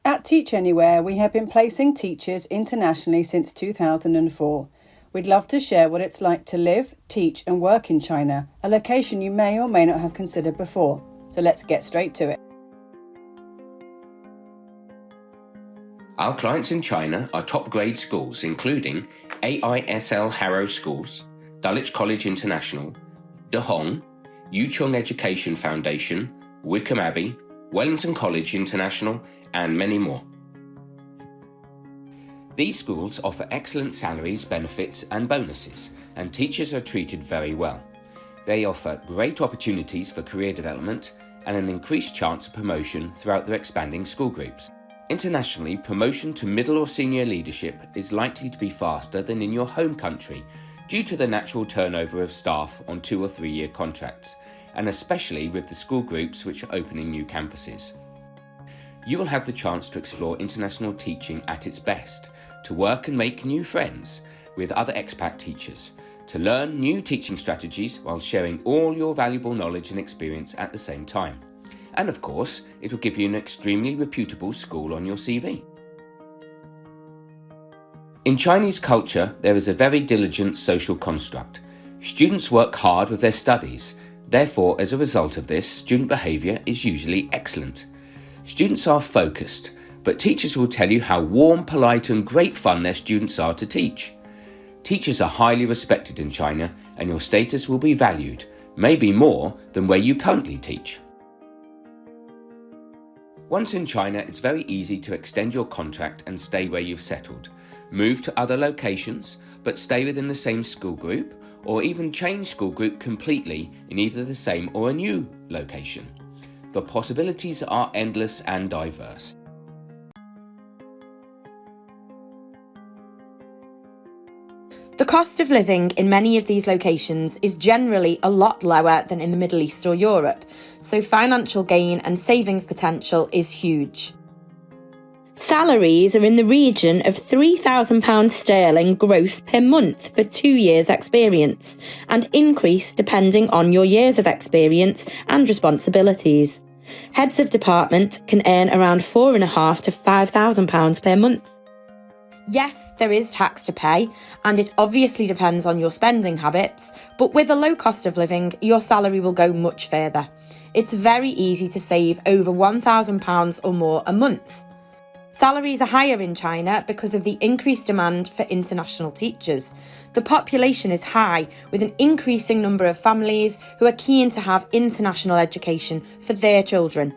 At Teach Anywhere, we have been placing teachers internationally since 2004. We'd love to share what it's like to live, teach and work in China, a location you may or may not have considered before. So let's get straight to it. Our clients in China are top-grade schools including AISL Harrow Schools, Dulwich College International, De Hong, Yucheng Education Foundation, Wickham Abbey, Wellington College International, and many more. These schools offer excellent salaries, benefits and bonuses, and teachers are treated very well. They offer great opportunities for career development and an increased chance of promotion throughout their expanding school groups. Internationally, promotion to middle or senior leadership is likely to be faster than in your home country due to the natural turnover of staff on 2 or 3 year contracts, and especially with the school groups which are opening new campuses. You will have the chance to explore international teaching at its best, to work and make new friends with other expat teachers, to learn new teaching strategies while sharing all your valuable knowledge and experience at the same time. And of course, it will give you an extremely reputable school on your CV. In Chinese culture, there is a very diligent social construct. Students work hard with their studies. Therefore, as a result of this, student behaviour is usually excellent. Students are focused, but teachers will tell you how warm, polite and great fun their students are to teach. Teachers are highly respected in China, and your status will be valued, maybe more than where you currently teach. Once in China, it's very easy to extend your contract and stay where you've settled, move to other locations, but stay within the same school group, or even change school group completely in either the same or a new location. The possibilities are endless and diverse. The cost of living in many of these locations is generally a lot lower than in the Middle East or Europe, so financial gain and savings potential is huge. Salaries are in the region of £3,000 sterling gross per month for 2 years' experience, and increase depending on your years of experience and responsibilities. Heads of department can earn around £4,500 to £5,000 per month. Yes, there is tax to pay, and it obviously depends on your spending habits, but with a low cost of living, your salary will go much further. It's very easy to save over £1,000 or more a month. Salaries are higher in China because of the increased demand for international teachers. The population is high, with an increasing number of families who are keen to have international education for their children.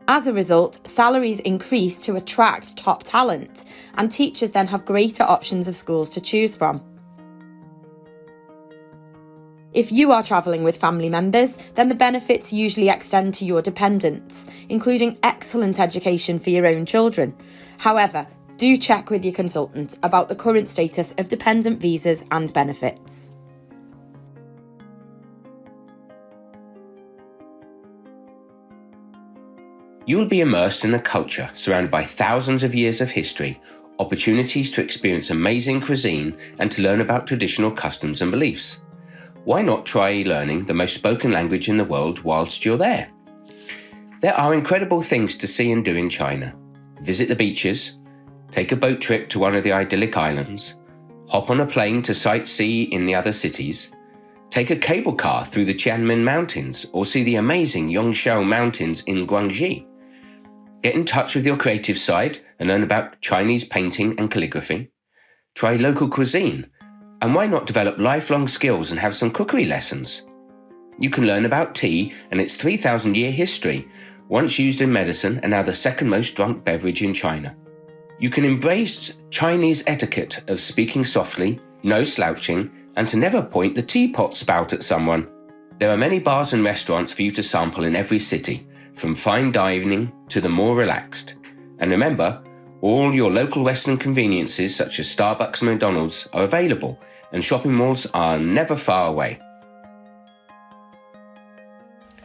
As a result, salaries increase to attract top talent, and teachers then have greater options of schools to choose from. If you are travelling with family members, then the benefits usually extend to your dependents, including excellent education for your own children. However, do check with your consultant about the current status of dependent visas and benefits. You will be immersed in a culture surrounded by thousands of years of history, opportunities to experience amazing cuisine and to learn about traditional customs and beliefs. Why not try learning the most spoken language in the world whilst you're there? There are incredible things to see and do in China. Visit the beaches, take a boat trip to one of the idyllic islands, hop on a plane to sightsee in the other cities, take a cable car through the Tianmen Mountains or see the amazing Yongshao Mountains in Guangxi. Get in touch with your creative side and learn about Chinese painting and calligraphy. Try local cuisine, and why not develop lifelong skills and have some cookery lessons? You can learn about tea and its 3,000-year history, once used in medicine and now the second most drunk beverage in China. You can embrace Chinese etiquette of speaking softly, no slouching, and to never point the teapot spout at someone. There are many bars and restaurants for you to sample in every city, from fine dining to the more relaxed. And remember, all your local Western conveniences such as Starbucks and McDonald's are available, and shopping malls are never far away.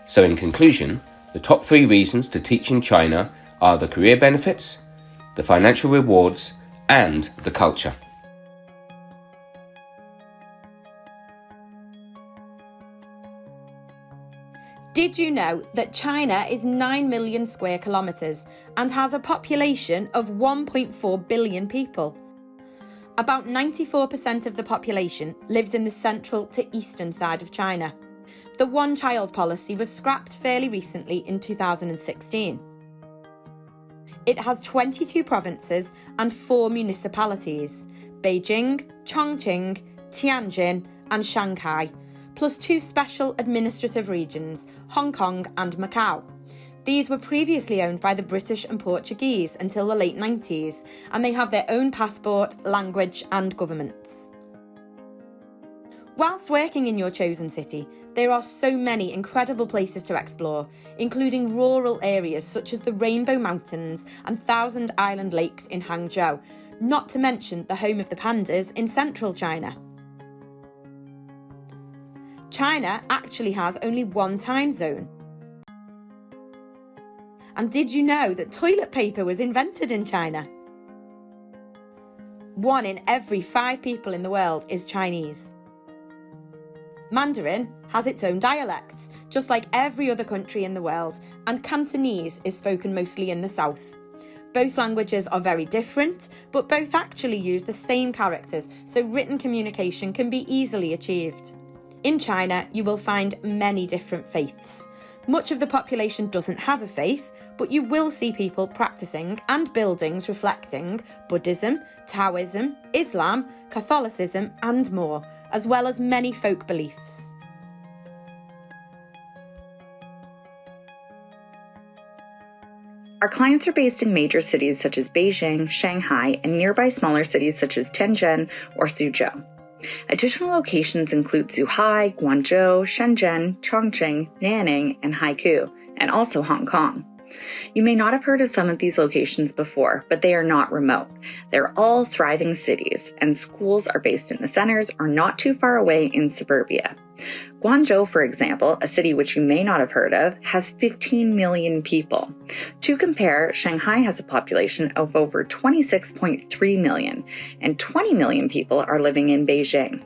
So in conclusion, the top 3 reasons to teach in China are the career benefits, the financial rewards, and the culture. Did you know that China is 9 million square kilometres and has a population of 1.4 billion people? About 94% of the population lives in the central to eastern side of China. The one-child policy was scrapped fairly recently in 2016. It has 22 provinces and 4 municipalities: Beijing, Chongqing, Tianjin and Shanghai, plus 2 special administrative regions, Hong Kong and Macau. These were previously owned by the British and Portuguese until the late 90s, and they have their own passport, language and governments. Whilst working in your chosen city, there are so many incredible places to explore, including rural areas such as the Rainbow Mountains and Thousand Island Lakes in Hangzhou, not to mention the home of the pandas in central China. China actually has only one time zone. And did you know that toilet paper was invented in China? 1 in every 5 people in the world is Chinese. Mandarin has its own dialects, just like every other country in the world, and Cantonese is spoken mostly in the south. Both languages are very different, but both actually use the same characters, so written communication can be easily achieved. In China, you will find many different faiths. Much of the population doesn't have a faith, but you will see people practicing and buildings reflecting Buddhism, Taoism, Islam, Catholicism and more, as well as many folk beliefs. Our clients are based in major cities such as Beijing, Shanghai, and nearby smaller cities such as Tianjin or Suzhou. Additional locations include Zhuhai, Guangzhou, Shenzhen, Chongqing, Nanning, and Haikou, and also Hong Kong. You may not have heard of some of these locations before, but they are not remote. They're all thriving cities, and schools are based in the centers or not too far away in suburbia. Guangzhou, for example, a city which you may not have heard of, has 15 million people. To compare, Shanghai has a population of over 26.3 million, and 20 million people are living in Beijing.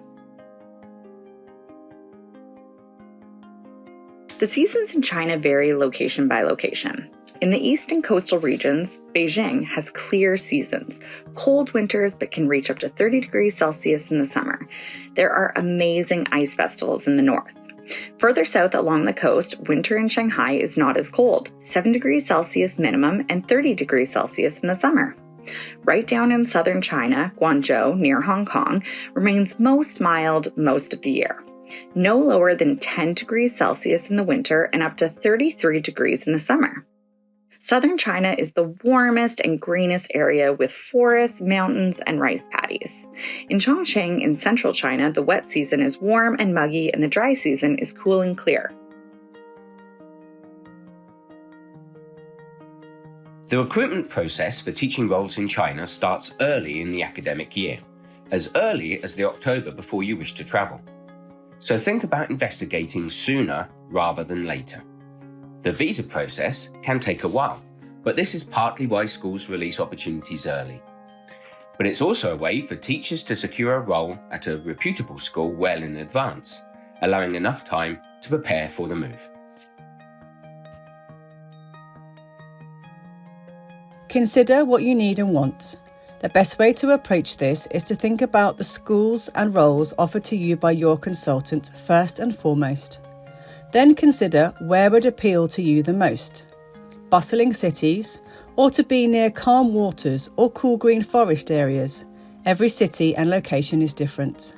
The seasons in China vary location by location. In the east and coastal regions, Beijing has clear seasons, cold winters but can reach up to 30 degrees Celsius in the summer. There are amazing ice festivals in the north. Further south along the coast, winter in Shanghai is not as cold, 7 degrees Celsius minimum and 30 degrees Celsius in the summer. Right down in southern China, Guangzhou, near Hong Kong, remains most mild most of the year. No lower than 10 degrees Celsius in the winter and up to 33 degrees in the summer. Southern China is the warmest and greenest area with forests, mountains, and rice paddies. In Chongqing, in central China, the wet season is warm and muggy and the dry season is cool and clear. The recruitment process for teaching roles in China starts early in the academic year, as early as the October before you wish to travel. So think about investigating sooner rather than later. The visa process can take a while, but this is partly why schools release opportunities early. But it's also a way for teachers to secure a role at a reputable school well in advance, allowing enough time to prepare for the move. Consider what you need and want. The best way to approach this is to think about the schools and roles offered to you by your consultant first and foremost. Then consider where would appeal to you the most. Bustling cities, or to be near calm waters or cool green forest areas. Every city and location is different.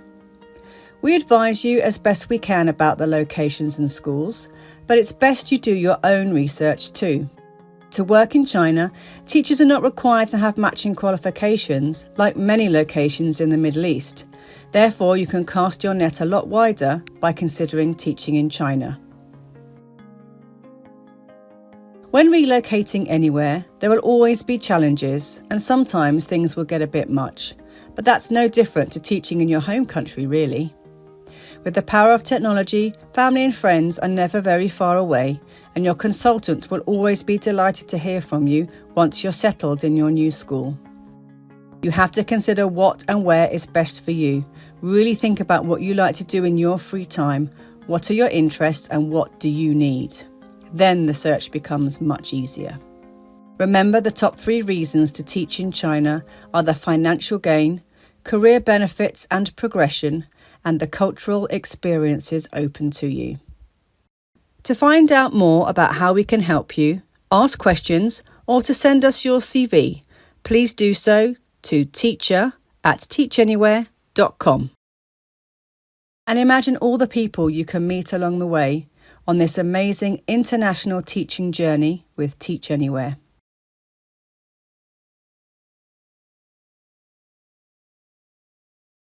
We advise you as best we can about the locations and schools, but it's best you do your own research too. To work in China, teachers are not required to have matching qualifications like many locations in the Middle East. Therefore, you can cast your net a lot wider by considering teaching in China. When relocating anywhere, there will always be challenges, and sometimes things will get a bit much. But that's no different to teaching in your home country, really. With the power of technology, family and friends are never very far away, and your consultant will always be delighted to hear from you once you're settled in your new school. You have to consider what and where is best for you. Really think about what you like to do in your free time, What are your interests and what do you need? Then the search becomes much easier. Remember, the top 3 reasons to teach in China are the financial gain, career benefits and progression, and the cultural experiences open to you. To find out more about how we can help you, ask questions, or to send us your CV, please do so to teacher@teachanywhere.com. And imagine all the people you can meet along the way on this amazing international teaching journey with Teach Anywhere.